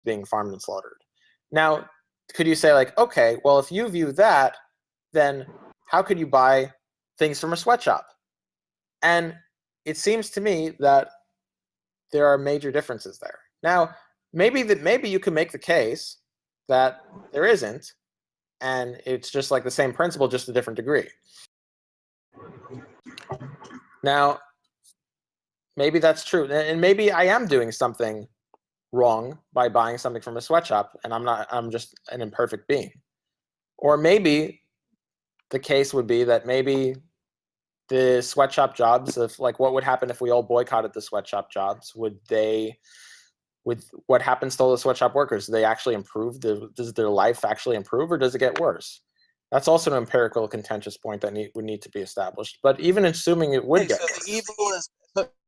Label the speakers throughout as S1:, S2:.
S1: being farmed and slaughtered. Now, could you say like, okay, well, if you view that, then how could you buy things from a sweatshop? And it seems to me that there are major differences there. Now, maybe you can make the case that there isn't, and it's just like the same principle, just a different degree. Now, maybe that's true, and maybe I am doing something wrong by buying something from a sweatshop, and I'm just an imperfect being. Or maybe the case would be that maybe the sweatshop jobs, what would happen if we all boycotted the sweatshop jobs? Would what happens to all the sweatshop workers? Do they actually improve? Does their life actually improve, or does it get worse? That's also an empirical contentious point that would need to be established. But even assuming it would get worse.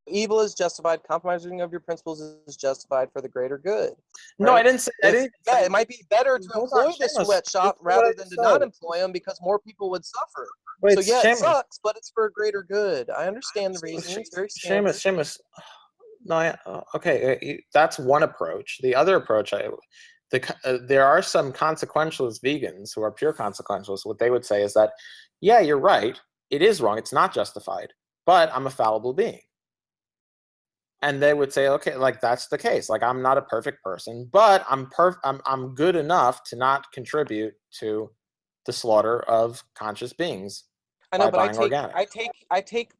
S2: Evil is justified. Compromising of your principles is justified for the greater good. Right?
S1: No, I didn't say.
S2: It might be better to employ the sweatshop rather than to not employ them because more people would suffer. Wait, so yeah, Shamos. It sucks, but it's for a greater good. I understand the reason. It's very standard.
S1: Shamos. No, okay, that's one approach. The other approach, there are some consequentialist vegans who are pure consequentialists. What they would say is that, yeah, you're right. It is wrong. It's not justified. But I'm a fallible being. And they would say, okay, like that's the case. Like I'm not a perfect person, but I'm good enough to not contribute to the slaughter of conscious beings.
S2: I know, but I take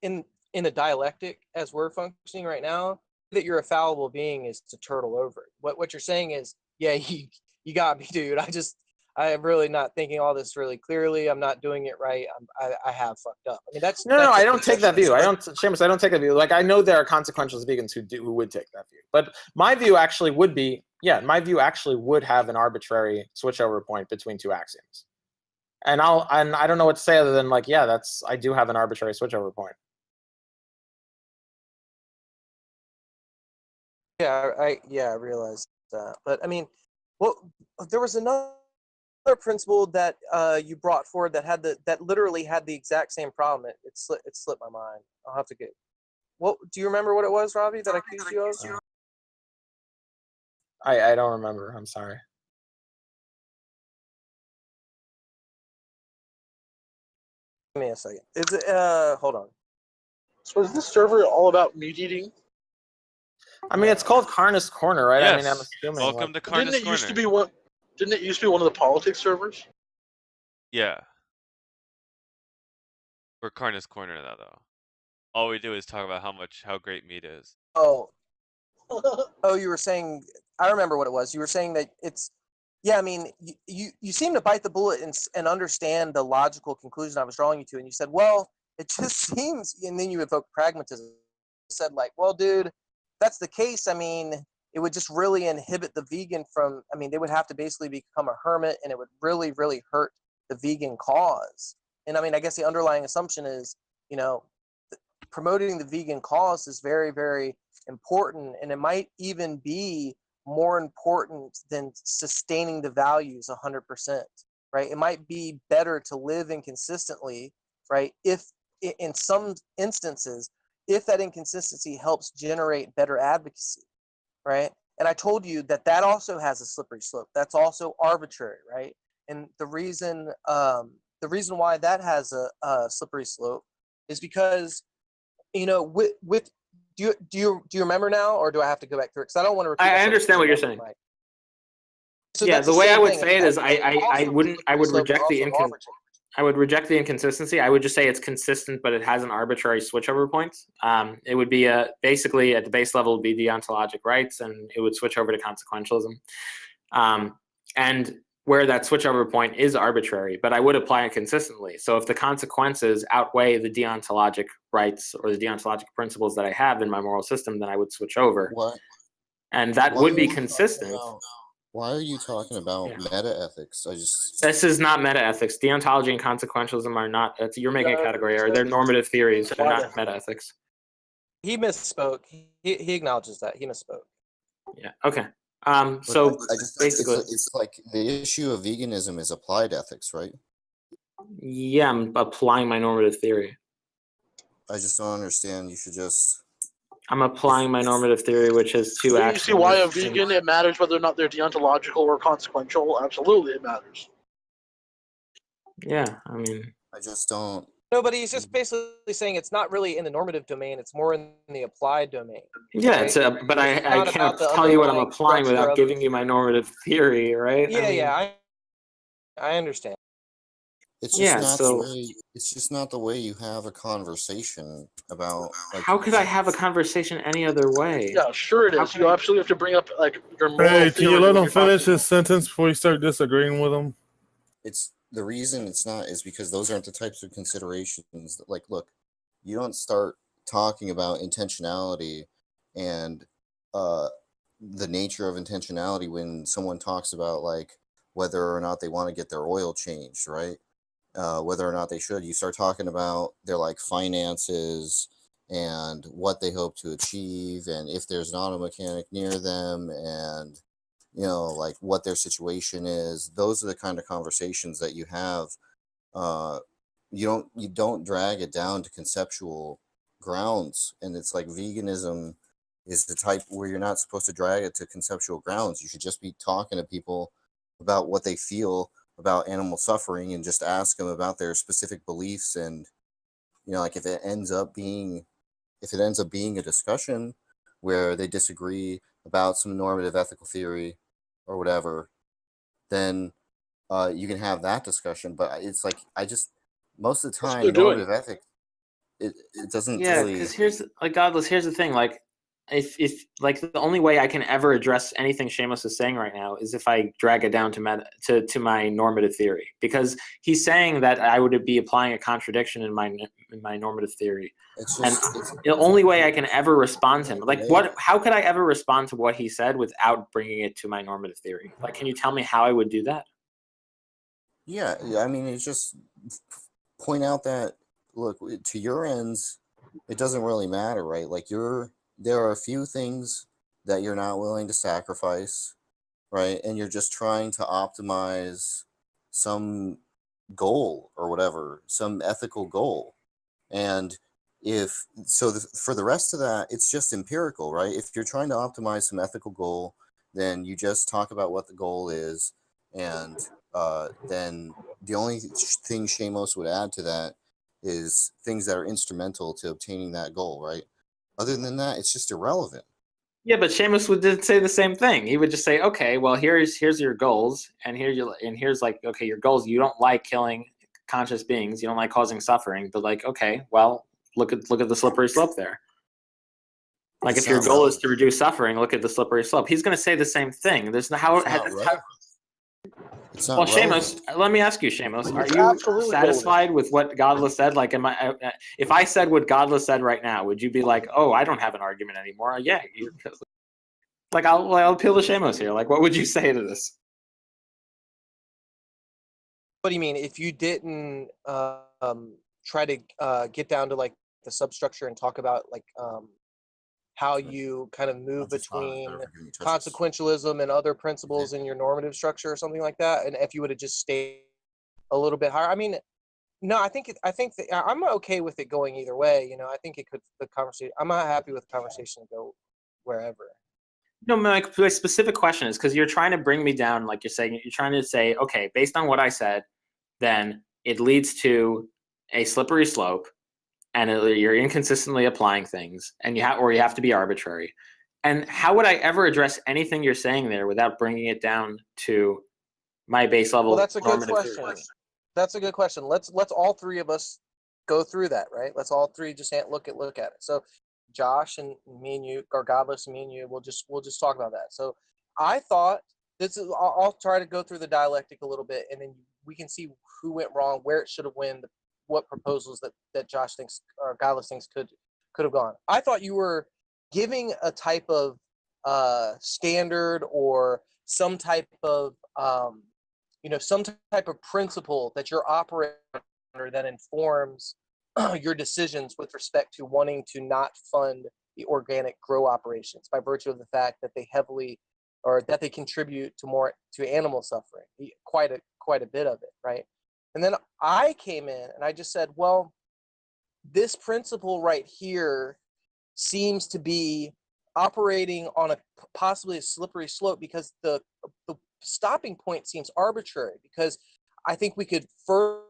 S2: in a dialectic as we're functioning right now that you're a fallible being is to turtle over. What you're saying is, yeah, you got me, dude. I'm really not thinking all this really clearly. I'm not doing it right. I have fucked up. I mean, that's
S1: no. I don't take that view. Shamos, I don't take that view. Like I know there are consequentialist vegans who would take that view, but my view actually would be, my view actually would have an arbitrary switchover point between two axioms, and I don't know what to say other than like, yeah, I do have an arbitrary switchover point.
S2: Yeah, I realized that, but I mean, there was another principle that you brought forward that literally had the exact same problem. It slipped my mind. I'll have to get. What do you remember? What it was, Robbie? That I accused you of?
S1: I don't remember. I'm sorry.
S2: Give me a second. Hold on.
S3: So is this server all about meat eating?
S1: I mean, it's called Karna's Corner, right?
S4: Yes.
S1: I mean, I'm assuming.
S4: Welcome to Karna's Corner.
S3: Didn't it used to be one of the politics servers?
S4: Yeah. We're Karna's Corner now, though. All we do is talk about how great meat is.
S2: Oh, you were saying. I remember what it was. You were saying that it's. Yeah, I mean, you seem to bite the bullet and understand the logical conclusion I was drawing you to, and you said, well, it just seems, and then you evoked pragmatism. You said like, well, dude, that's the case. I mean, it would just really inhibit the vegan from. I mean, they would have to basically become a hermit, and it would really, really hurt the vegan cause. And I mean, I guess the underlying assumption is, promoting the vegan cause is very, very important, and it might even be more important than sustaining the values 100%, right? It might be better to live inconsistently, right? If in some instances, if that inconsistency helps generate better advocacy, right? And I told you that also has a slippery slope. That's also arbitrary, right? And the reason why that has a slippery slope is because, with do you remember now, or do I have to go back through it? Because I don't want to repeat.
S1: I understand what you're saying. Right. So yeah, the way I would say it is, I would reject the inconsistency. I would just say it's consistent, but it has an arbitrary switchover point. It would be basically at the base level would be deontologic rights, and it would switch over to consequentialism. And where that switchover point is arbitrary, but I would apply it consistently. So if the consequences outweigh the deontologic rights or the deontologic principles that I have in my moral system, then I would switch over.
S5: What?
S1: And that would be consistent.
S5: Why are you talking about meta-ethics?
S1: This is not meta-ethics. Deontology and consequentialism are not, you're making a category error. They're normative theories. They're not meta-ethics.
S2: He misspoke. He acknowledges that. He misspoke.
S1: Yeah, okay. Basically,
S5: it's like the issue of veganism is applied ethics, right?
S1: Yeah, I'm applying my normative theory.
S5: I just don't understand. You should just
S1: I'm applying my normative theory, which has two
S3: So you see why a
S1: axioms.
S3: vegan, it matters whether or not they're deontological or consequential. Absolutely, it matters.
S1: Yeah, I mean,
S5: I just don't.
S2: No, but he's just basically saying it's not really in the normative domain; it's more in the applied domain.
S1: yeah,
S2: Right?
S1: it's but I
S2: not
S1: can't
S2: about the
S1: tell you what I'm
S2: underlying
S1: applying
S2: structure
S1: without
S2: of-
S1: giving you my normative theory, right?
S2: Yeah,
S1: I mean,
S2: yeah, I understand.
S5: It's just
S1: Yeah,
S5: not
S1: so-
S5: the way. It's just not the way you have a conversation about. Like,
S1: how could I have a conversation any other way?
S3: Yeah, sure it
S1: How
S3: is.
S1: can
S3: You
S1: I-
S3: absolutely have to bring up like your moral
S6: Hey,
S3: theory.
S6: can you let
S3: when
S6: him
S3: you're
S6: finish
S3: talking.
S6: his sentence before you start disagreeing with him?
S5: it's the reason it's not is because those aren't the types of considerations that, like, look, you don't start talking about intentionality and the nature of intentionality when someone talks about like whether or not they want to get their oil changed, right? Whether or not they should. You start talking about their like finances and what they hope to achieve, and if there's an auto mechanic near them, and like what their situation is. Those are the kind of conversations that you have. Uh, you don't drag it down to conceptual grounds, and it's like veganism is the type where you're not supposed to drag it to conceptual grounds. You should just be talking to people about what they feel about animal suffering and just ask them about their specific beliefs. And like if it ends up being a discussion where they disagree about some normative ethical theory or whatever, then you can have that discussion. But it's like most of the
S3: That's what
S5: time
S3: they're doing.
S5: normative ethics it doesn't
S1: Yeah,
S5: really.
S1: because here's like godless. Here's the thing, like if like the only way I can ever address anything Shamos is saying right now is if I drag it down to my normative theory, because he's saying that I would be applying a contradiction in my normative theory,
S5: It's
S1: and
S5: just
S1: the only way I can ever respond to him, like
S5: Yeah.
S1: how could I ever respond to what he said without bringing it to my normative theory? Like, can you tell me how I would do that?
S5: Yeah, I mean, it's just point out that look, to your ends, it doesn't really matter, right? Like there are a few things that you're not willing to sacrifice, right? And you're just trying to optimize some goal or whatever, some ethical goal. And for the rest of that, it's just empirical, right? If you're trying to optimize some ethical goal, then you just talk about what the goal is, and then the only thing Shamos would add to that is things that are instrumental to obtaining that goal, right? Other than that, it's just irrelevant.
S1: Yeah, but Seamus did say the same thing. He would just say, "Okay, well, here's your goals, and here's like, okay, your goals. You don't like killing conscious beings. You don't like causing suffering, but like, okay, well, look at the slippery slope there. Like,
S5: It's
S1: if your
S5: not
S1: goal is
S5: relevant.
S1: to reduce suffering, look at the slippery slope. He's going to say the same thing. There's no how.
S5: It's not relevant. It's not
S1: Well,
S5: relevant.
S1: Seamus, let me ask you, Seamus, are
S3: It's
S1: you
S3: absolutely
S1: satisfied with what Godless said? Like, if I said what Godless said right now, would you be like, oh, I don't have an argument anymore? Yeah, like I'll appeal to Seamus here. Like, what would you say to this?
S2: What do you mean? If you didn't try to get down to like the substructure and talk about like how you kind of move between consequentialism and other principles in your normative structure or something like that, and if you would have just stayed a little bit higher, I mean, no, I think I'm okay with it going either way. I think it could the conversation. I'm not happy with the conversation to go wherever.
S1: No, my specific question is because you're trying to bring me down, like you're saying, you're trying to say, okay, based on what I said, then it leads to a slippery slope, and you're inconsistently applying things, and you have to be arbitrary. And how would I ever address anything you're saying there without bringing it down to my base level?
S2: Well, that's a good
S1: normative
S2: question.
S1: theory?
S2: That's a good question. Let's all three of us go through that, right? Let's all three just look at it. So Josh and me and you, or Godless and me and you, we'll just talk about that. So I thought I'll try to go through the dialectic a little bit, and then we can see who went wrong, where it should have went, what proposals that Josh thinks or Godless thinks could have gone. I thought you were giving a type of standard or some type of some type of principle that you're operating under that informs your decisions with respect to wanting to not fund the organic grow operations by virtue of the fact that they heavily or that they contribute to animal suffering, quite a bit of it, right? And then I came in and I just said, well, this principle right here seems to be operating on a possibly a slippery slope, because the stopping point seems arbitrary, because I think we could further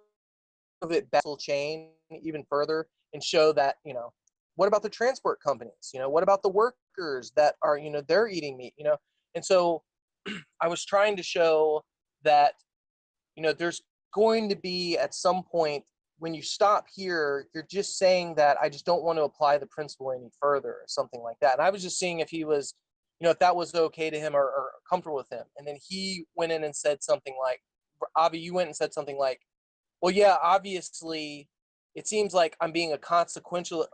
S2: it chain even further and show that, what about the transport companies? What about the workers that are, they're eating meat, And so I was trying to show that, there's going to be at some point when you stop here, you're just saying that I just don't want to apply the principle any further or something like that. And I was just seeing if he was, if that was okay to him or comfortable with him. And then he went in and said something like, Avi, you went and said something like, well, yeah, obviously it seems like I'm being a consequential.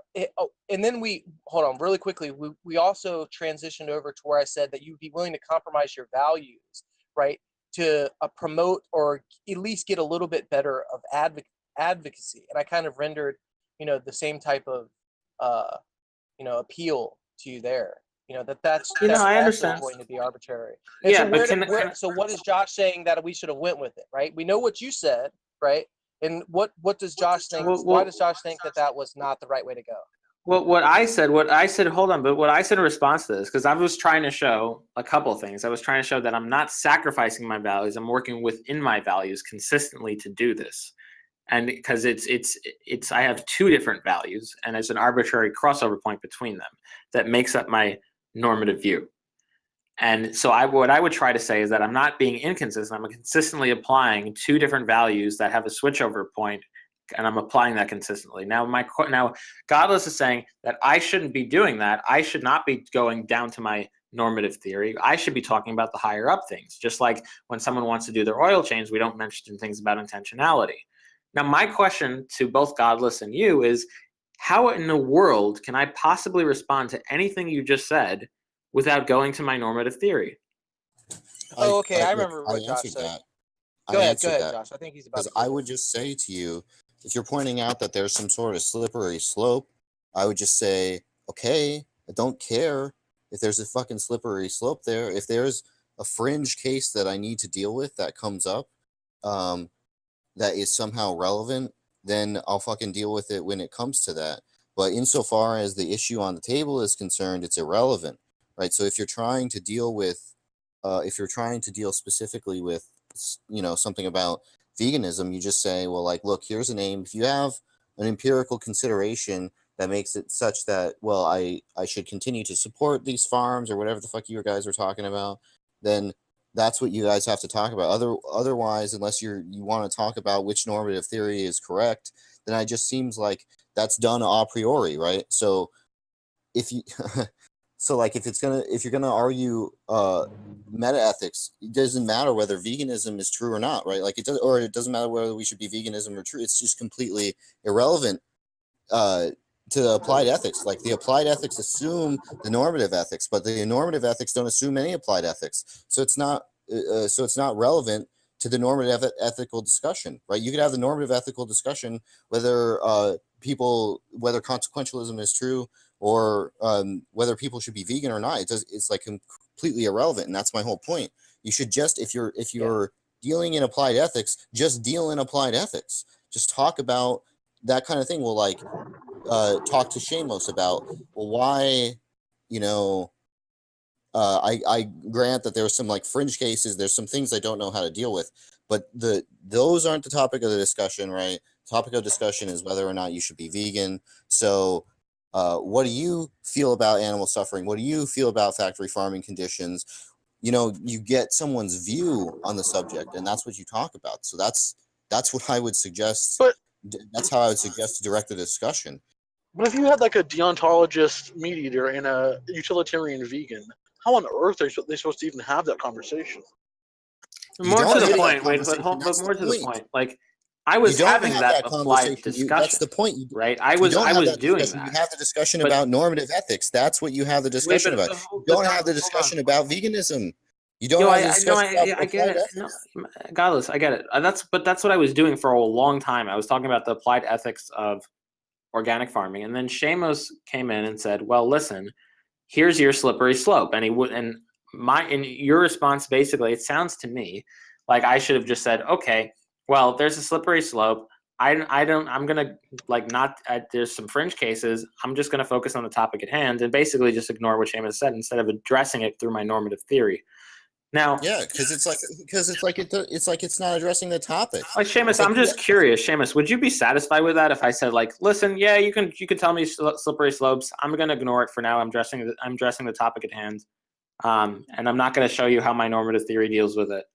S2: And then hold on really quickly. We also transitioned over to where I said that you'd be willing to compromise your values, right? To promote or at least get a little bit better of advocacy. And I kind of rendered, the same type of, appeal to you there. That's
S1: I
S2: also
S1: understand.
S2: going to be arbitrary. And
S1: Yeah,
S2: so what is Josh saying that we should have went with it, right? We know what you said, right? And what does Josh think? Why does Josh think that was not the right way to go?
S1: Well, what I said, hold on, but what I said in response to this, because I was trying to show a couple of things. I was trying to show that I'm not sacrificing my values. I'm working within my values consistently to do this. And because I have two different values, and it's an arbitrary crossover point between them that makes up my normative view. And so what I would try to say is that I'm not being inconsistent. I'm consistently applying two different values that have a switchover point, and I'm applying that consistently. Now, Godless is saying that I shouldn't be doing that. I should not be going down to my normative theory. I should be talking about the higher up things. Just like when someone wants to do their oil change, we don't mention things about intentionality. Now, my question to both Godless and you is, how in the world can I possibly respond to anything you just said without going to my normative theory?
S2: Oh, okay. I remember what Josh said. Go ahead, Josh. I think he's about to.
S5: Because I would just say to you, if you're pointing out that there's some sort of slippery slope, I would just say, okay, I don't care if there's a fucking slippery slope there. If there's a fringe case that I need to deal with that comes up, that is somehow relevant, then I'll fucking deal with it when it comes to that. But insofar as the issue on the table is concerned, it's irrelevant, right? So if you're trying to deal specifically with, something about veganism, you just say, well, like, look, here's a name. If you have an empirical consideration that makes it such that, well, I should continue to support these farms or whatever the fuck you guys are talking about, then that's what you guys have to talk about. Otherwise, unless you want to talk about which normative theory is correct, then it just seems like that's done a priori, right? So if you if you're gonna argue meta ethics, it doesn't matter whether veganism is true or not, right? Like it doesn't matter whether we should be veganism or true. It's just completely irrelevant to the applied ethics. Like the applied ethics assume the normative ethics, but the normative ethics don't assume any applied ethics. So it's not relevant to the normative ethical discussion, right? You could have the normative ethical discussion whether consequentialism is true or whether people should be vegan or not. It's like completely irrelevant, and that's my whole point. You should just, if you're dealing in applied ethics, just deal in applied ethics. Just talk about that kind of thing. Well, like talk to Shamos about, well, why, I grant that there are some like fringe cases. There's some things I don't know how to deal with, but those aren't the topic of the discussion, right? The topic of discussion is whether or not you should be vegan. So what do you feel about animal suffering? What do you feel about factory farming conditions? You get someone's view on the subject, and that's what you talk about. So that's what I would suggest.
S3: But
S5: that's how I would suggest to direct the discussion.
S3: But if you had like a deontologist meat eater and a utilitarian vegan, how on earth are they supposed to even have that conversation?
S1: More to the point, but more to the point. Like, I was having that applied discussion.
S5: That's the point,
S1: right? I was doing that.
S5: You have the discussion about normative ethics. That's what you have the discussion about. You don't have the discussion about veganism. You don't have the discussion about
S1: I get it. No, Godless, I get it. That's what I was doing for a long time. I was talking about the applied ethics of organic farming, and then Shamos came in and said, "Well, listen, here's your slippery slope." And in your response, basically, it sounds to me like I should have just said, "Okay, well, there's a slippery slope. I'm gonna like not. There's some fringe cases. I'm just gonna focus on the topic at hand and basically just ignore what Shamos said instead of addressing it through my normative theory. Now,
S5: Yeah, because it's not addressing the topic.
S1: like Shamos,
S5: It's like,
S1: I'm just curious. Shamos, would you be satisfied with that if I said like, listen, yeah, you can tell me slippery slopes. I'm gonna ignore it for now. I'm addressing the topic at hand, and I'm not gonna show you how my normative theory deals with it.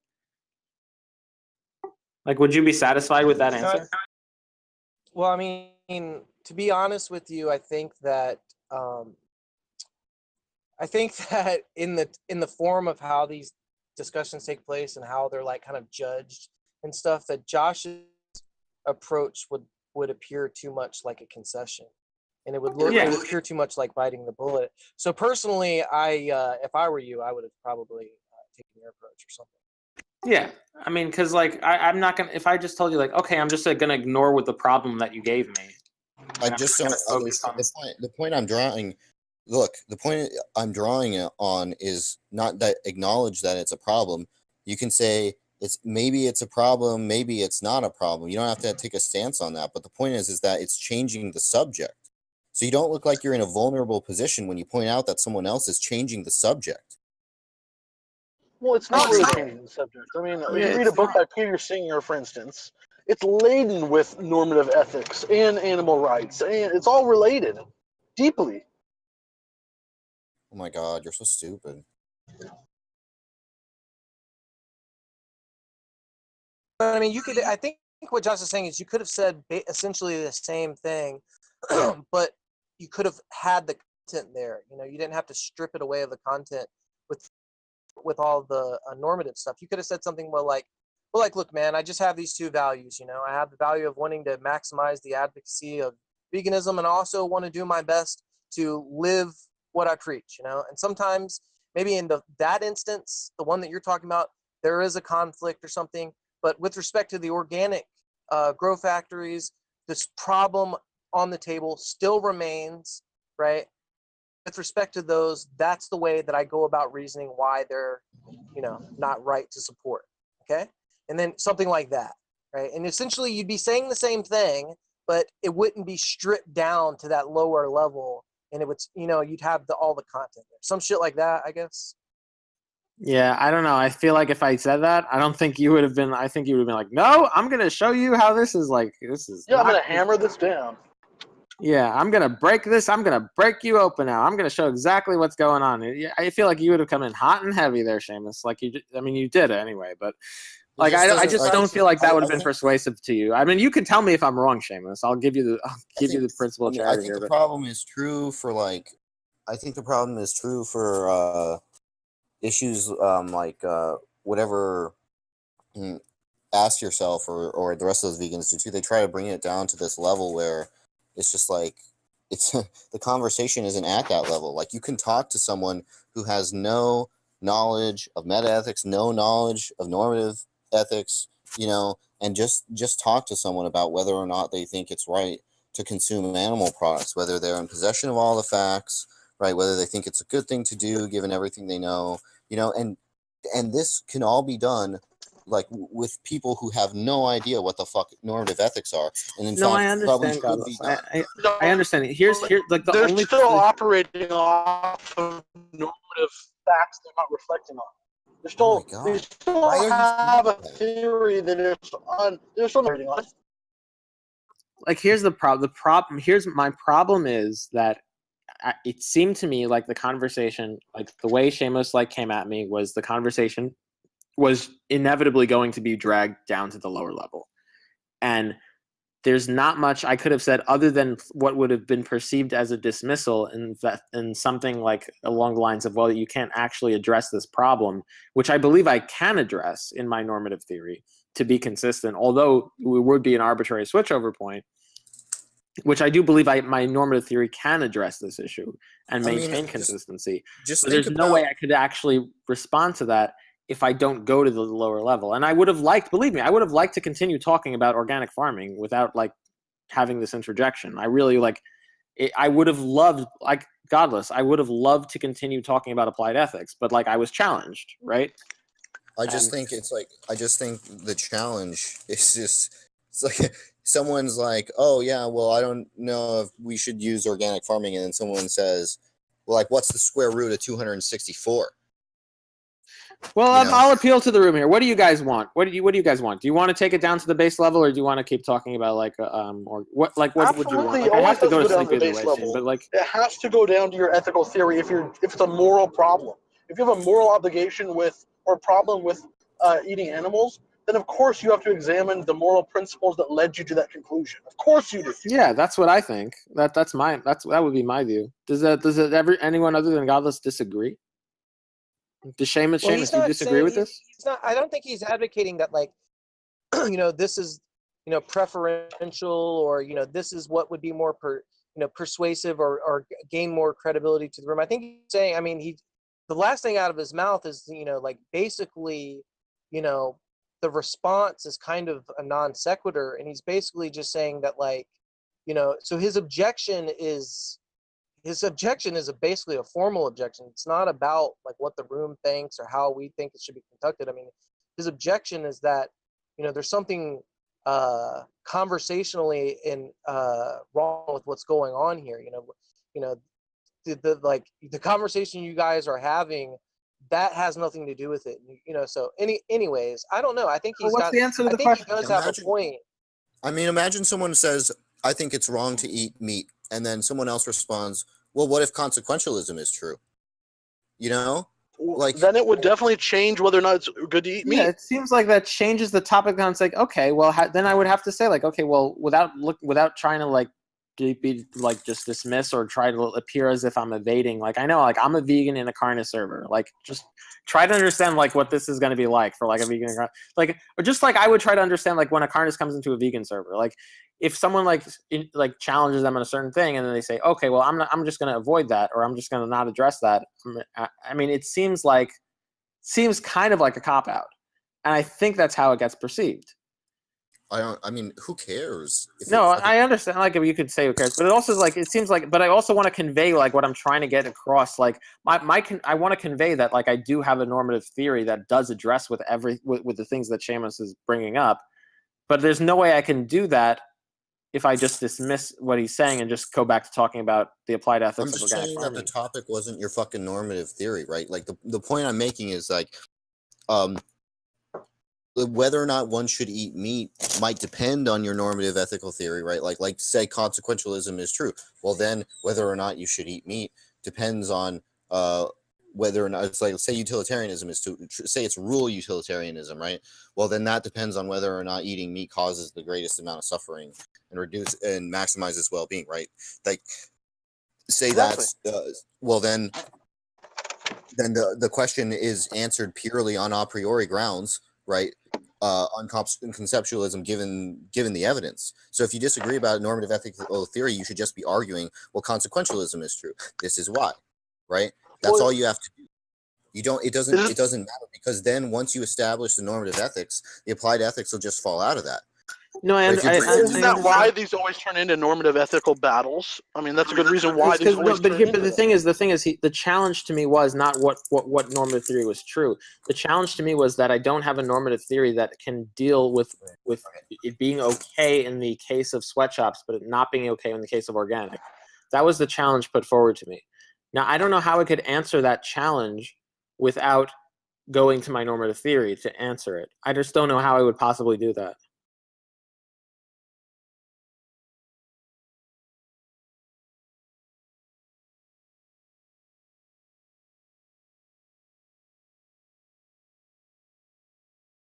S1: Like, would you be satisfied with that answer?
S2: Well, I mean, to be honest with you, I think that in the form of how these discussions take place and how they're like kind of judged and stuff, that Josh's approach would appear too much like a concession, and it would appear too much like biting the bullet. So personally, if I were you, I would have probably taken your approach or something.
S1: Yeah, I mean, because like I'm not gonna. If I just told you like, okay, I'm just gonna ignore with the problem that you gave me.
S5: I just don't understand the point I'm drawing. Look, the point I'm drawing it on is not that acknowledge that it's a problem. You can say maybe it's a problem, maybe it's not a problem. You don't have to take a stance on that. But the point is that it's changing the subject. So you don't look like you're in a vulnerable position when you point out that someone else is changing the subject.
S3: Well, it's not really changing the subject. I mean, if you read a book by Peter Singer, for instance, it's laden with normative ethics and animal rights, and it's all related deeply.
S5: Oh my God, you're so stupid.
S2: I mean, I think what Josh is saying is you could have said essentially the same thing, but you could have had the content there. You know, you didn't have to strip it away of the content with all the normative stuff. You could have said something like, look, man, I just have these two values. You know, I have the value of wanting to maximize the advocacy of veganism, and I also want to do my best to live what I preach. You know, and sometimes maybe in that instance, the one that you're talking about, there is a conflict or something. But with respect to the organic grow factories, this problem on the table still remains, right? With respect to those, that's the way that I go about reasoning why they're, not right to support. Okay. And then something like that. Right. And essentially you'd be saying the same thing, but it wouldn't be stripped down to that lower level. And it would, you'd have all the content there. Some shit like that, I guess.
S1: Yeah, I don't know. I feel like if I said that, I don't think you would have been. I think you would have been like, "No, I'm gonna show you how this is like. This is."
S3: Yeah, I'm gonna hammer this down.
S1: Yeah, I'm gonna break this. I'm gonna break you open now. I'm gonna show exactly what's going on. I feel like you would have come in hot and heavy there, Shamos. Like you did it anyway, but like I just don't feel like that would have been persuasive to you. I mean, you can tell me if I'm wrong, Shamos. I'll give you the principle.
S5: I think the problem is true for issues whatever. Ask yourself or the rest of those vegans do too. They try to bring it down to this level where it's just like it's the conversation isn't at that level. Like you can talk to someone who has no knowledge of meta ethics, no knowledge of normative ethics, and just talk to someone about whether or not they think it's right to consume animal products, whether they're in possession of all the facts, right? Whether they think it's a good thing to do given everything they know, and this can all be done like with people who have no idea what the fuck normative ethics are, and in fact,
S1: I understand. I understand. Here's like the
S3: they're
S1: only
S3: still operating off of normative facts they're not reflecting on. They still have a theory that they're still operating on.
S1: Like here's the problem. Here's my problem is that it seemed to me like the conversation, like the way Shamos like came at me was the conversation was inevitably going to be dragged down to the lower level. And there's not much I could have said other than what would have been perceived as a dismissal and something like along the lines of, well, you can't actually address this problem, which I believe I can address in my normative theory to be consistent, although it would be an arbitrary switchover point, which I do believe my normative theory can address this issue and maintain consistency. But there's no way I could actually respond to that if I don't go to the lower level. And I would have liked, believe me, I would have liked to continue talking about organic farming without like having this interjection. I really I would have loved, like Godless, I would have loved to continue talking about applied ethics, but like I was challenged, right?
S5: I just think the challenge is just It's like someone's like, "Oh yeah, well I don't know if we should use organic farming," and then someone says, "Well, like what's the square root of 264?"
S1: Well,
S5: You know?
S1: I'll appeal to the room here. What do you guys want? What do you guys want? Do you want to take it down to the base level, or do you want to keep talking about or what would you want?
S3: Absolutely,
S1: Like, I
S3: always
S1: have to
S3: has
S1: go to
S3: to go down
S1: sleep
S3: to the
S1: either
S3: base
S1: way, Shane,
S3: level.
S1: but like,
S3: It has to go down to your ethical theory if it's a moral problem. If you have a moral obligation with or problem with eating animals, then of course you have to examine the moral principles that led you to that conclusion. Of course you do.
S1: yeah, that's what I think. That would be my view. Does anyone other than Godless disagree? Does Seamus,
S2: Well, he's
S1: do you
S2: not
S1: disagree
S2: saying
S1: with this?
S2: he's not. I don't think he's advocating that like, this is preferential, or this is what would be more persuasive or gain more credibility to the room. I think he's saying. I mean, the last thing out of his mouth is like basically, the response is kind of a non sequitur, and he's basically just saying that like, so his objection is basically a formal objection. It's not about like what the room thinks or how we think it should be conducted. I mean, his objection is that there's something conversationally wrong with what's going on here. The conversation you guys are having, that has nothing to do with it. So anyways, I don't know. I think
S1: So what's the answer to the
S2: he
S1: question?
S2: does have a point.
S5: I mean, imagine someone says, "I think it's wrong to eat meat," and then someone else responds, "Well, what if consequentialism is true?" You know, like
S3: then it would definitely change whether or not it's good to eat meat.
S1: Yeah, it seems like that changes the topic down. It's like, okay, well, then I would have to say, like, okay, well, without trying to like be like just dismiss or try to appear as if I'm evading. Like, I know, like, I'm a vegan in a Carnage server. Like, just try to understand like what this is going to be like for like a vegan, like, or just like I would try to understand like when a Carnage comes into a vegan server. Like, if someone like challenges them on a certain thing and then they say, okay, well, I'm just going to avoid that, or I'm just going to not address that. I mean, it seems kind of like a cop out. And I think that's how it gets perceived.
S5: I mean, who cares?
S1: No, I understand. Like, if you could say who cares, but it also is like it seems like. But I also want to convey like what I'm trying to get across. Like I want to convey that like I do have a normative theory that does address with the things that Shamos is bringing up. But there's no way I can do that if I just dismiss what he's saying and just go back to talking about the applied ethics
S5: I'm
S1: of
S5: just
S1: organic
S5: saying
S1: farming.
S5: that the topic wasn't your fucking normative theory, right? Like the point I'm making is like, whether or not one should eat meat might depend on your normative ethical theory, right? Like say consequentialism is true. Well, then whether or not you should eat meat depends on whether or not it's like, say utilitarianism is to say it's rule utilitarianism, right? Well, then that depends on whether or not eating meat causes the greatest amount of suffering and maximizes well-being, right? Like say
S3: Exactly.
S5: that's well then the question is answered purely on a priori grounds, right? On conceptualism given the evidence. So if you disagree about normative ethical theory, you should just be arguing, well, consequentialism is true. This is why, right? That's all you have to do. It doesn't matter, because then once you establish the normative ethics, the applied ethics will just fall out of that.
S1: No,
S3: Isn't that why these always turn into normative ethical battles? I mean, that's a good reason why these always turn into.
S1: But the thing is, the challenge to me was not what normative theory was true. The challenge to me was that I don't have a normative theory that can deal with it being okay in the case of sweatshops, but it not being okay in the case of organic. That was the challenge put forward to me. Now, I don't know how I could answer that challenge without going to my normative theory to answer it. I just don't know how I would possibly do that.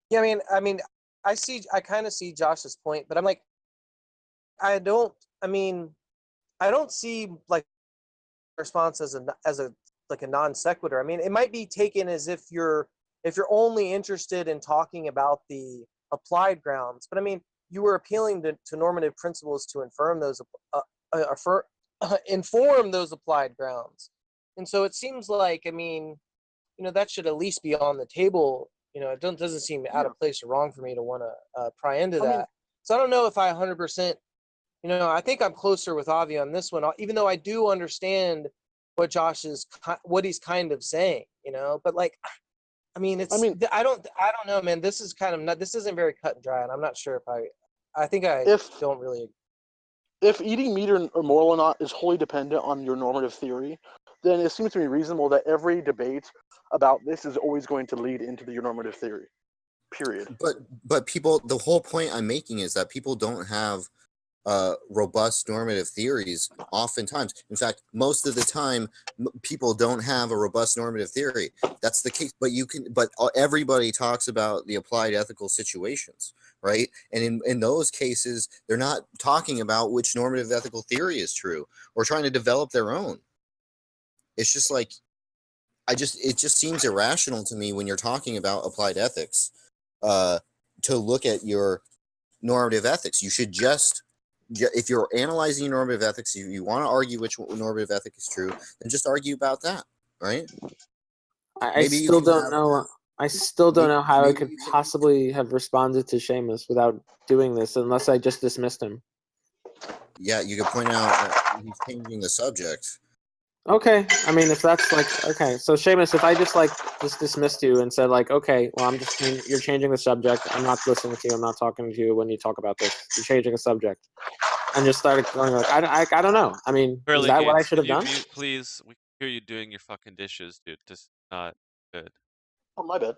S2: Yeah, I kind of see Josh's point, but I'm like, I don't see like response as a like a non sequitur. I mean, it might be taken as if you're only interested in talking about the applied grounds, but I mean, you were appealing to normative principles to inform those applied grounds, and so it seems like, I mean, that should at least be on the table. It doesn't seem out of place or wrong for me to want to pry into that. So I don't know if I 100%. I think I'm closer with Avi on this one, even though I do understand what he's kind of saying. But like, I mean, I don't know, man. This is kind of not. This isn't very cut and dry, and I'm not sure if I I think I
S3: If
S2: don't really.
S3: if eating meat or moral or not is wholly dependent on your normative theory, then it seems to me reasonable that every debate about this is always going to lead into your normative theory. Period.
S5: But people, the whole point I'm making is that people don't have robust normative theories oftentimes. In fact, most of the time people don't have a robust normative theory. That's the case, but everybody talks about the applied ethical situations, right? And in those cases, they're not talking about which normative ethical theory is true or trying to develop their own. It's just like it just seems irrational to me when you're talking about applied ethics to look at your normative ethics. You should just, if you're analyzing normative ethics, you want to argue which normative ethic is true, then just argue about that, right?
S1: I still don't know. I still don't know how I could possibly have responded to Shamos without doing this, unless I just dismissed him.
S5: Yeah, you could point out that he's changing the subject.
S1: Okay, I mean, if that's like, okay, so Shamos, if I just dismissed you and said like, okay, well, you're changing the subject. I'm not listening to you. I'm not talking to you when you talk about this. You're changing the subject, and just started going like, I don't know. I mean, is that what I should have done?
S4: Mute, please? We can hear you doing your fucking dishes, dude. Just not good.
S3: Oh, my bad.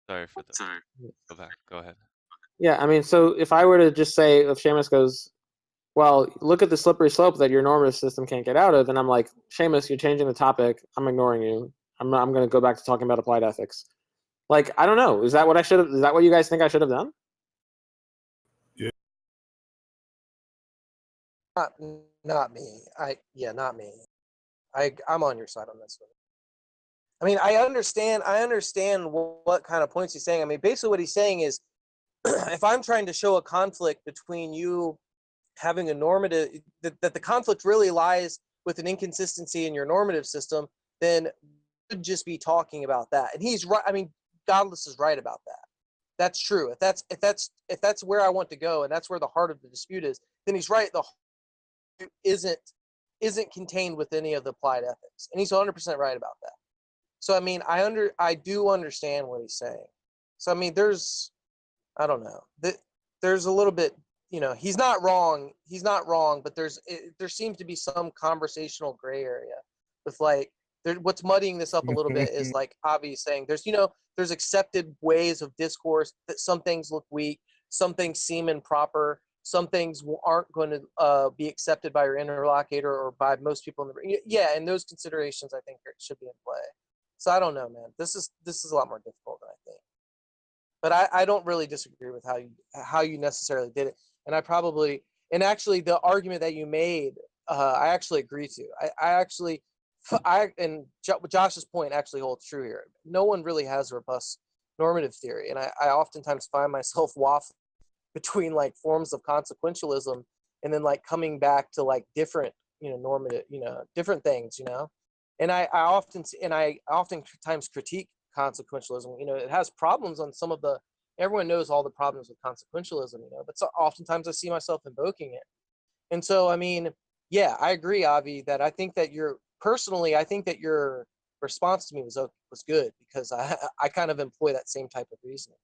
S4: Sorry for that. Go back. Go ahead.
S1: Yeah, I mean, so if I were to just say, if Shamos goes, well, look at the slippery slope that your normative system can't get out of, and I'm like, Shamos, you're changing the topic. I'm ignoring you. I'm going to go back to talking about applied ethics. Like, I don't know. Is that what I should have? Is that what you guys think I should have done?
S2: Not me. Not me. I'm on your side on this one. I mean, I understand what kind of points he's saying. I mean, basically what he's saying is, if I'm trying to show a conflict between you having a normative, that the conflict really lies with an inconsistency in your normative system, then we should just be talking about that. And he's right. I mean, Godless is right about that. That's true. If that's where I want to go, and that's where the heart of the dispute is, then he's right. The heart isn't contained with any of the applied ethics, and he's 100% right about that. So I mean, I do understand what he's saying. So I mean, I don't know. There's a little bit, he's not wrong, but there seems to be some conversational gray area with like, what's muddying this up a little bit is like Avi saying there's accepted ways of discourse that some things look weak, some things seem improper, some things aren't going to be accepted by your interlocutor or by most people in the room. Yeah, and those considerations I think should be in play. So I don't know, man. This is a lot more difficult than I think. But I don't really disagree with how you necessarily did it. And and actually the argument that you made, I actually agree to. And Josh's point actually holds true here. No one really has a robust normative theory. And I oftentimes find myself waffling between like forms of consequentialism and then like coming back to like different, normative, different things, And I oftentimes critique consequentialism. It has problems on some of everyone knows all the problems with consequentialism, but so oftentimes I see myself invoking it. And so, I mean, yeah, I agree, Avi, that I think that your response to me was good because I kind of employ that same type of reasoning.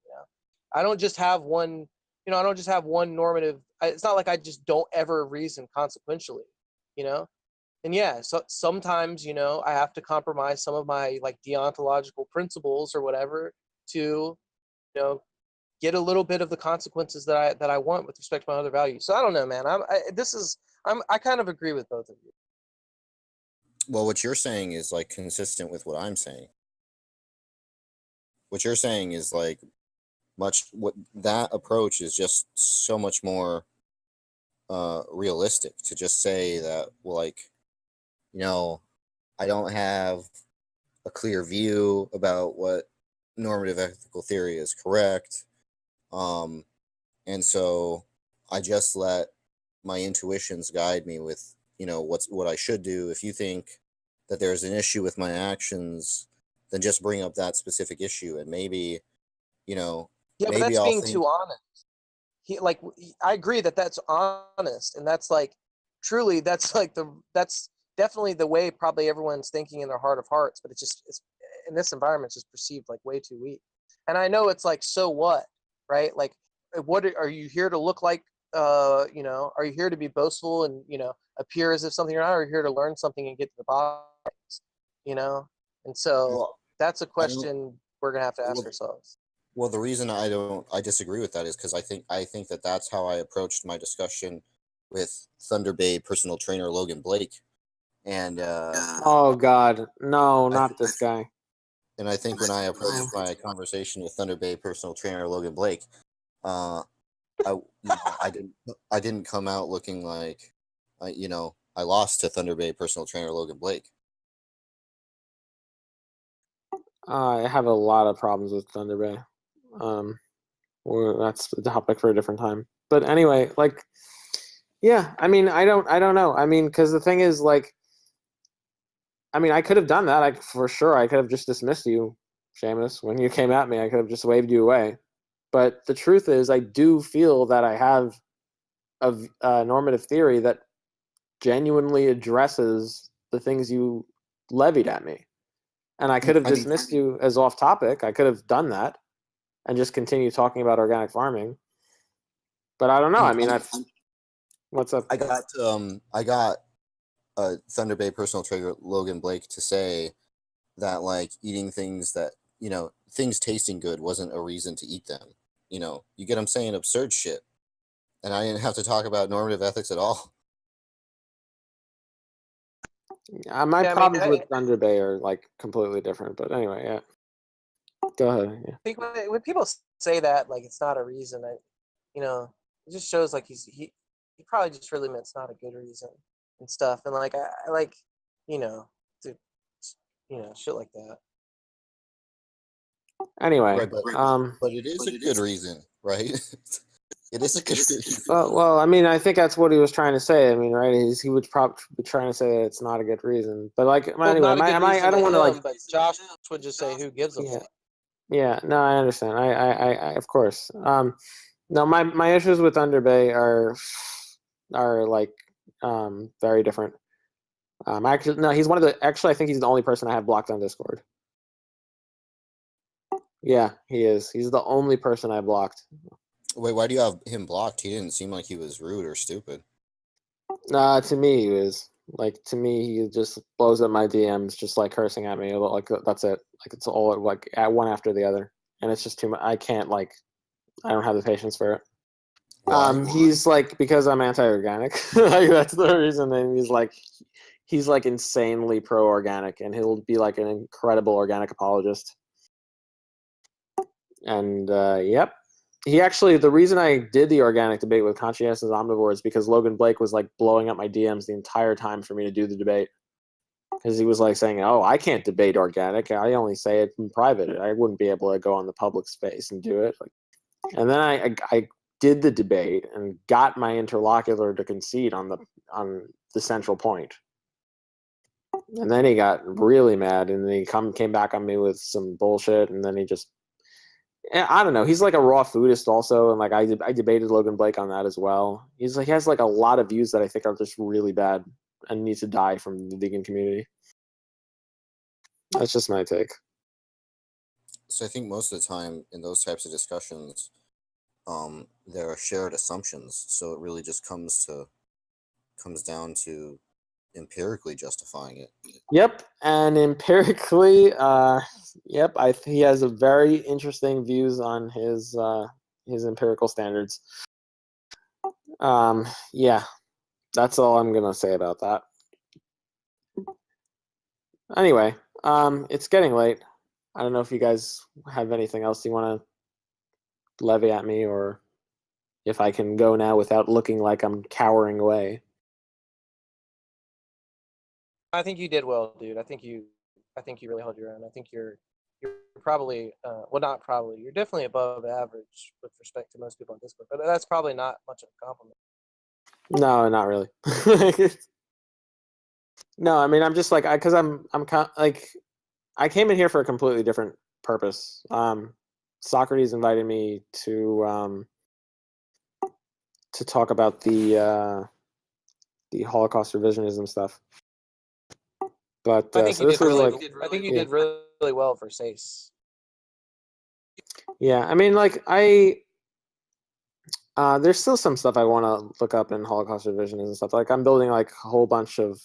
S2: I don't just have one, I don't just have one normative. It's not like I just don't ever reason consequentially, And yeah, so sometimes, I have to compromise some of my like deontological principles or whatever to, get a little bit of the consequences that I want with respect to my other values. So I don't know, man. I kind of agree with both of you.
S5: Well, what you're saying is like consistent with what I'm saying. What you're saying is like that approach is just so much more realistic to just say that, well, like, I don't have a clear view about what normative ethical theory is correct. And so I just let my intuitions guide me with, what I should do. If you think that there's an issue with my actions, then just bring up that specific issue. And maybe,
S2: Yeah,
S5: maybe
S2: but that's
S5: I'll
S2: being
S5: think,
S2: too honest. I agree that's honest, and that's like truly that's definitely the way probably everyone's thinking in their heart of hearts, but it's in this environment it's just perceived like way too weak. And I know it's like, so what, right? Like what are you here to look like? Are you here to be boastful and appear as if something you're not, or are you here to learn something and get to the bottom? And so
S5: Well,
S2: that's a
S5: I don't.
S2: question we're gonna have to ask
S5: Well,
S2: ourselves.
S5: well, the reason I disagree with that is because I think that that's how I approached my discussion with Thunder Bay personal trainer Logan Blake, and
S1: Oh God, no,
S5: I
S1: not this guy.
S5: and I think when I approached my conversation with Thunder Bay personal trainer Logan Blake, uh, I didn't come out looking like, I lost to Thunder Bay personal trainer Logan Blake.
S1: I have a lot of problems with Thunder Bay. That's a topic for a different time. But anyway, like, yeah, I mean, I don't know. I mean, because the thing is, like, I mean, I could have done that. For sure, I could have just dismissed you, Shamos, when you came at me. I could have just waved you away. But the truth is, I do feel that I have a normative theory that genuinely addresses the things you levied at me. And I could have
S5: I mean,
S1: dismissed you as off topic. I could have done that and just continue talking about organic farming. But I don't know. I mean, what's up?
S5: I got Thunder Bay personal trainer Logan Blake to say that, like, eating things that, things tasting good wasn't a reason to eat them. You get what I'm saying? Absurd shit. And I didn't have to talk about normative ethics at all.
S1: My
S2: Yeah, I mean,
S1: problems with Thunder Bay are like completely different. But anyway, yeah. Go ahead. Yeah.
S2: I think when people say that, like, it's not a reason, it just shows like he probably just really meant it's not a good reason and stuff. And like I like, to, shit like that.
S1: Anyway,
S5: Right, but it is a good reason, right? It is a good reason.
S1: well, I mean, I think that's what he was trying to say. I mean, right? He would probably be trying to say that it's not a good reason. But like,
S2: Well,
S1: anyway,
S2: not a good reason
S1: I don't want to like.
S2: but Josh would just say, "Who gives a
S1: Yeah.
S2: fuck?"
S1: Yeah. No, I understand. I of course. No, my issues with Thunder Bay are like very different. Actually, no, he's one of the. Actually, I think he's the only person I have blocked on Discord. Yeah, he is. He's the only person I blocked.
S5: Wait, why do you have him blocked? He didn't seem like he was rude or stupid.
S1: To me, he is. Like, to me, he just blows up my DMs, just like cursing at me. Like, that's it. Like, it's all like at one after the other, and it's just too much. I can't like. I don't have the patience for it.
S5: Why?
S1: He's like, because I'm anti-organic. Like, that's the reason. And he's like insanely pro-organic, and he'll be like an incredible organic apologist. And yep, he actually, the reason I did the organic debate with Conscientious Omnivore is because Logan Blake was like blowing up my DMs the entire time for me to do the debate, because he was like saying, "Oh, I can't debate organic. I only say it in private. I wouldn't be able to go on the public space and do it." Like, and then I did the debate and got my interlocutor to concede on the central point. And then he got really mad, and then he came back on me with some bullshit, and then he just, I don't know. He's like a raw foodist also, and like I debated Logan Blake on that as well. He has like a lot of views that I think are just really bad and needs to die from the vegan community. That's just my take.
S5: So I think most of the time in those types of discussions, there are shared assumptions. So it really just comes down to empirically justifying it.
S1: Yep, and empirically, yep, he has a very interesting views on his empirical standards. Yeah, that's all I'm gonna say about that. Anyway, it's getting late. I don't know if you guys have anything else you want to levy at me, or if I can go now without looking like I'm cowering away.
S2: I think you did well, dude. I think you really held your own. I think you're probably well, not probably. You're definitely above average with respect to most people on Discord, but that's probably not much of a compliment.
S1: No, not really. No, I mean, I'm just like, because I'm like, I came in here for a completely different purpose. Socrates invited me to talk about the Holocaust revisionism stuff. But
S2: I think
S1: so
S2: you
S1: this
S2: did
S1: was
S2: really.
S1: like,
S2: I think you did really well for SACE.
S1: yeah. I mean, like, I There's still some stuff I want to look up in Holocaust revisionism and stuff. Like I'm building like a whole bunch of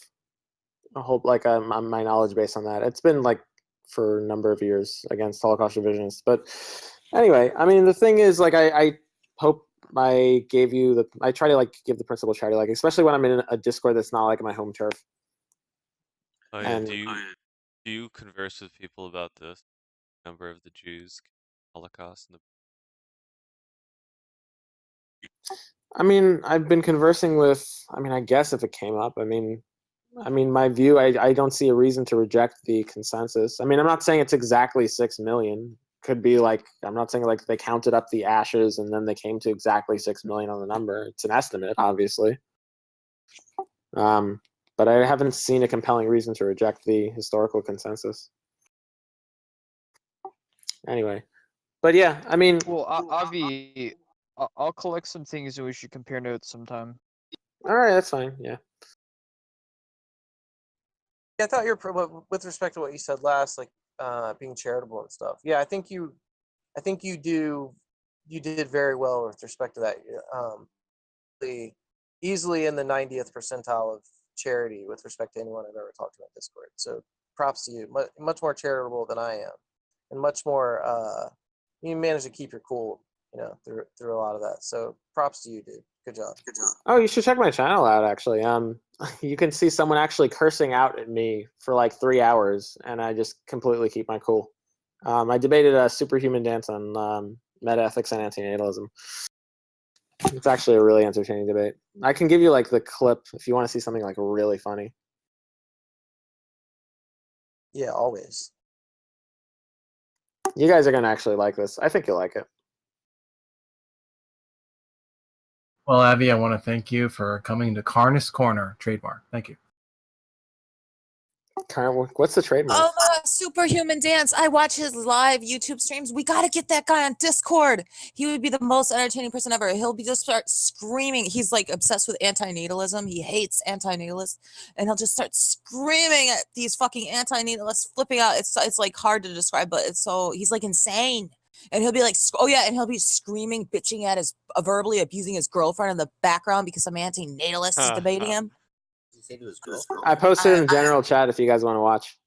S1: my knowledge base on that. It's been like for a number of years against Holocaust revisionists. But anyway, I mean, the thing is, like, I hope I gave you the. I try to like give the principal charity, like especially when I'm in a Discord that's not like my home turf.
S4: Oh yeah.
S1: And
S4: Do you converse with people about the number of the Jews Holocaust and the
S1: I mean, I've been conversing with. I mean, I guess if it came up, I mean, my view. I don't see a reason to reject the consensus. I mean, I'm not saying it's exactly 6 million. Could be like I'm not saying like they counted up the ashes and then they came to exactly 6 million on the number. It's an estimate, obviously. But I haven't seen a compelling reason to reject the historical consensus. Anyway, but yeah, I mean,
S7: Well, Avi, I'll collect some things and we should compare notes sometime.
S1: all right, that's fine. Yeah.
S2: Yeah, I thought with respect to what you said last, like being charitable and stuff. Yeah, I think you did very well with respect to that. Easily in the 90th percentile of charity with respect to anyone I've ever talked to on Discord. So props to you. Much more charitable than I am, and much more. You managed to keep your cool, through a lot of that. So props to you, dude. Good job. Good job.
S1: Oh, you should check my channel out. Actually, you can see someone actually cursing out at me for like 3 hours, and I just completely keep my cool. I debated a superhuman dance on meta-ethics and antinatalism. It's actually a really entertaining debate. I can give you like the clip if you want to see something like really funny.
S2: Yeah, always.
S1: You guys are gonna actually like this. I think you'll like it.
S8: Well, Avi, I want to thank you for coming to Carnus Corner, trademark. Thank you.
S1: What's the trademark?
S9: Superhuman Dance. I watch his live YouTube streams. We got to get that guy on Discord. He would be the most entertaining person ever. He'll just start screaming. He's like obsessed with antinatalism. He hates antinatalists, and he'll just start screaming at these fucking antinatalists, flipping out. It's like hard to describe, but he's like insane. And he'll be like, oh yeah, and he'll be screaming, bitching at verbally abusing his girlfriend in the background because some antinatalist is debating him.
S1: I posted in general chat if you guys want to watch.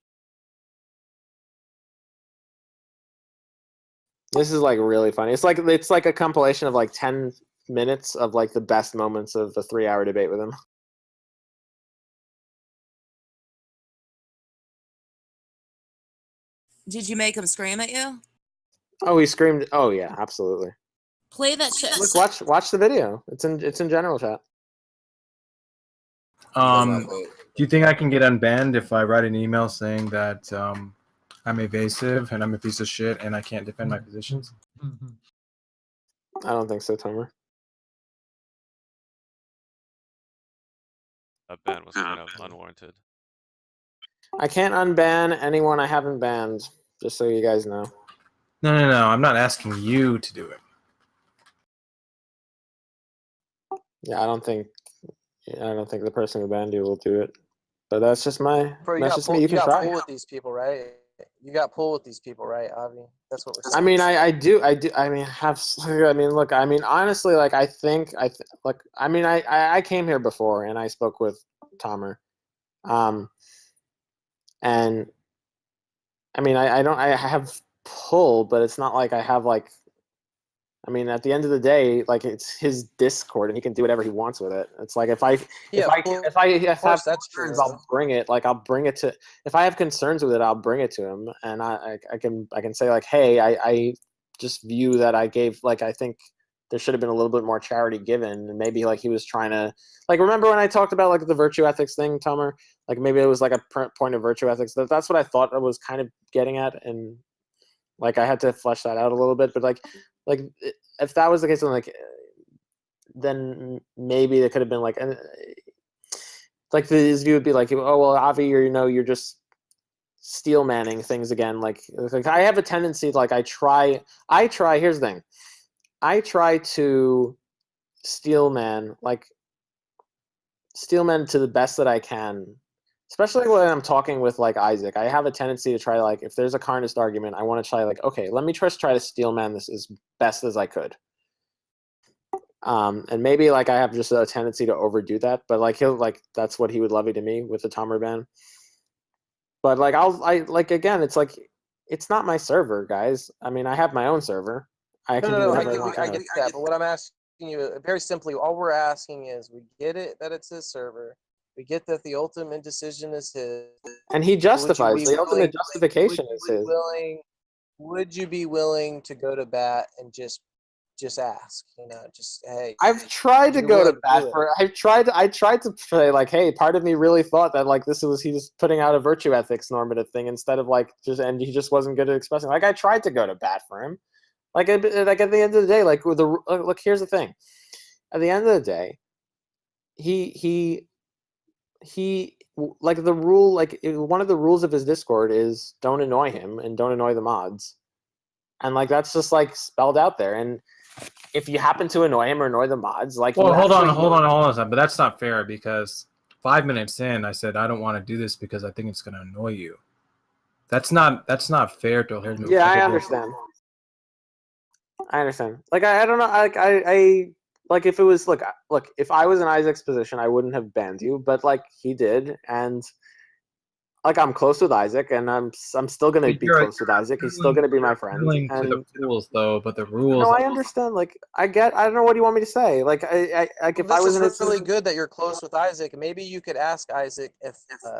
S1: This is like really funny. It's like a compilation of like 10 minutes of like the best moments of the 3-hour debate with him.
S9: Did you make him scream at you?
S1: Oh, he screamed. Oh yeah, absolutely.
S9: Play that shit.
S1: Look, watch the video. It's in general chat.
S8: Do you think I can get unbanned if I write an email saying that I'm evasive and I'm a piece of shit and I can't defend my positions?
S1: I don't think so, Tomer.
S4: That ban was kind of unwarranted.
S1: I can't unban anyone I haven't banned, just so you guys know.
S8: No. I'm not asking you to do it.
S1: Yeah, I don't think the person who banned you will do it. But that's just me. You can try.
S2: Pull with these people, right? You got pull with these people, right, Avi? That's what we're saying.
S1: I mean, I do. I mean, look. I mean, honestly, like, I came here before and I spoke with Tomer, and I mean, I have pull, but it's not like I have like. I mean, at the end of the day, like, it's his Discord and he can do whatever he wants with it. It's like if I have concerns, I'll bring it. Like, I'll bring it to. If I have concerns with it, I'll bring it to him, and I can say like, hey, I just view that I gave, like, I think there should have been a little bit more charity given, and maybe like he was trying to, like, remember when I talked about like the virtue ethics thing, Tomer? Like, maybe it was like a point of virtue ethics. That's what I thought I was kind of getting at, and like I had to flesh that out a little bit, but like if that was the case, then maybe it could have been like his view would be like, oh well, Avi, you're just steel manning things again. Like I have a tendency, like I try. Here's the thing, I try to steel man to the best that I can. Especially when I'm talking with like Isaac, I have a tendency to try, like, if there's a carnist argument, I want to try like, okay, let me try to steel man this as best as I could. And maybe like I have just a tendency to overdo that, but like he'll like that's what he would levy to me with the Tomer ban. But like I like again, it's like it's not my server, guys. I mean, I have my own server. I can do
S2: I
S1: whatever I
S2: get,
S1: want.
S2: I get that. But what I'm asking you, very simply, all we're asking is, we get it that it's his server. We get that the ultimate decision is his.
S1: And he justifies the ultimate
S2: willing-
S1: justification is his.
S2: Would you be willing to go to bat and just ask? You know, just hey.
S1: I've tried to
S2: you're
S1: go to
S2: willing to
S1: bat
S2: do it.
S1: for. I tried to say like, hey, part of me really thought that like he was putting out a virtue ethics normative thing instead of like and he just wasn't good at expressing. Like I tried to go to bat for him. Like at the end of the day, like with the look. Here's the thing. At the end of the day, he like the rule like one of the rules of his Discord is don't annoy him and don't annoy the mods, and like that's just like spelled out there. And if you happen to annoy him or annoy the mods, like
S8: Well, hold on. But that's not fair because 5 minutes in, I said I don't want to do this because I think it's going to annoy you. That's not fair to him.
S1: Yeah, I understand. Like I don't know. Like I like if it was look if I was in Isaac's position, I wouldn't have banned you, but like he did, and like I'm close with Isaac, and I'm still gonna be close with Isaac. He's still gonna be my friend.
S8: To the rules, though, but the rules.
S1: No, I understand. Like I don't know what do you want me to say. Like I like if I was in
S2: It's really good that you're close with Isaac. Maybe you could ask Isaac if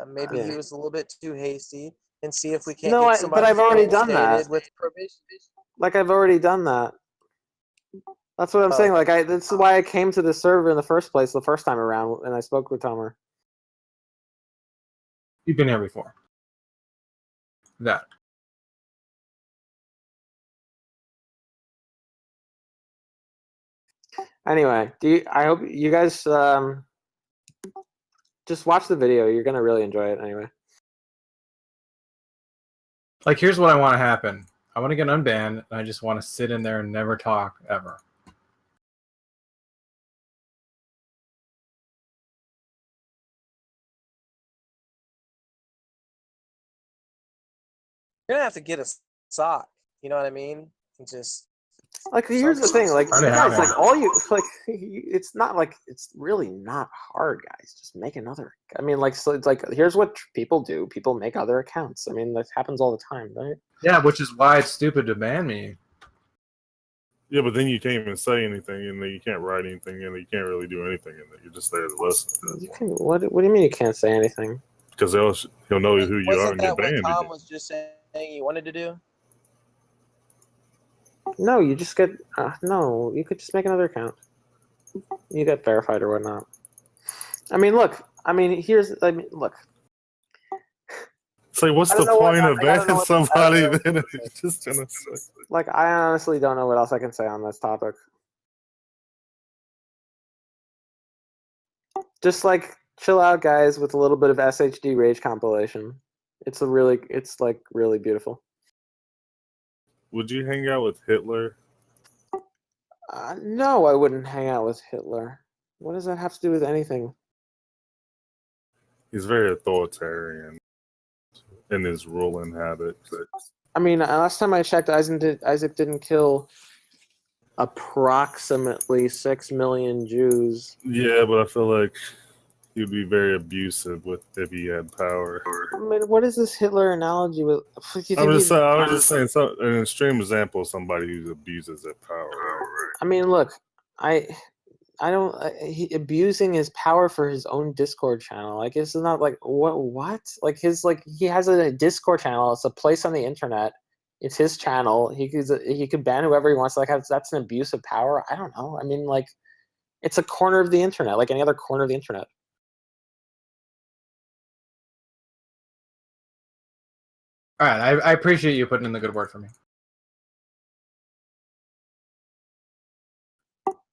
S2: maybe he was a little bit too hasty, and see if we can't get somebody.
S1: But I've already done that.
S2: With provision.
S1: Like I've already done that. That's what I'm saying. Like this is why I came to this server in the first place the first time around, and I spoke with Tomer.
S8: You've been here before. That.
S1: Anyway, I hope you guys just watch the video. You're gonna really enjoy it anyway.
S8: Like, here's what I want to happen. I want to get unbanned, and I just want to sit in there and never talk ever.
S2: You're gonna have to get a sock. You know what I mean? And just
S1: like here's the thing. Like
S8: Already
S1: guys,
S8: have
S1: like all you like, it's not like it's really not hard, guys. Just make another. I mean, like so it's like here's what people do. People make other accounts. I mean, that happens all the time, right?
S8: Yeah, which is why it's stupid to ban me.
S6: Yeah, but then you can't even say anything, and then you can't write anything, and you can't really do anything, and you're just there to listen.
S1: You can. What do you mean you can't say anything?
S6: Because he'll know who you are and get
S2: Wasn't that
S6: banned.
S2: what Tom was just saying he wanted to do?
S1: No, you just get no. You could just make another account. You get verified or whatnot. I mean, look. I mean, look.
S6: Say, what's the point of banning somebody then if you're just gonna say?
S1: Like, I honestly don't know what else I can say on this topic. Just like chill out, guys, with a little bit of SHD rage compilation. It's like really beautiful.
S6: Would you hang out with Hitler?
S1: No, I wouldn't hang out with Hitler. What does that have to do with anything?
S6: He's very authoritarian in his ruling habits.
S1: I mean, last time I checked, Isaac didn't kill approximately 6 million Jews.
S6: Yeah, but I feel like he'd be very abusive if he had power.
S1: I mean, what is this Hitler analogy with?
S6: I was just saying an extreme example of somebody who abuses their power.
S1: I mean, look, abusing his power for his own Discord channel. Like, it's not like what? Like he has a Discord channel. It's a place on the internet. It's his channel. He could ban whoever he wants. Like, that's an abuse of power. I don't know. I mean, like, it's a corner of the internet, like any other corner of the internet.
S8: All right, I appreciate you putting in the good word for me.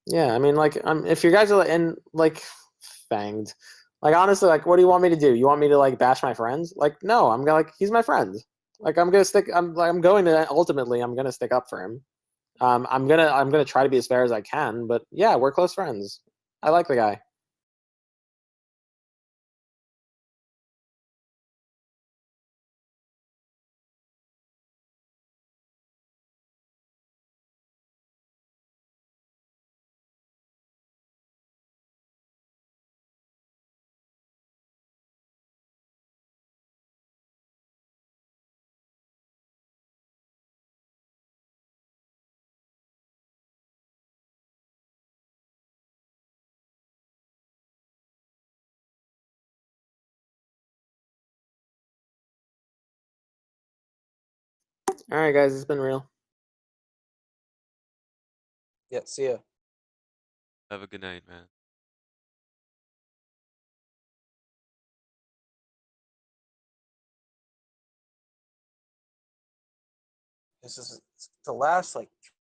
S1: Yeah, I mean, like, if you guys are fanged, like, honestly, like, what do you want me to do? You want me to like bash my friends? Like, no, I'm gonna he's my friend. Like, I'm gonna stick up for him. I'm gonna try to be as fair as I can, but yeah, we're close friends. I like the guy. All right, guys, it's been real.
S2: Yeah, see ya.
S4: Have a good night, man.
S2: This is the last like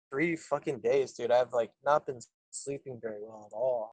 S2: 3 fucking days, dude. I've like not been sleeping very well at all.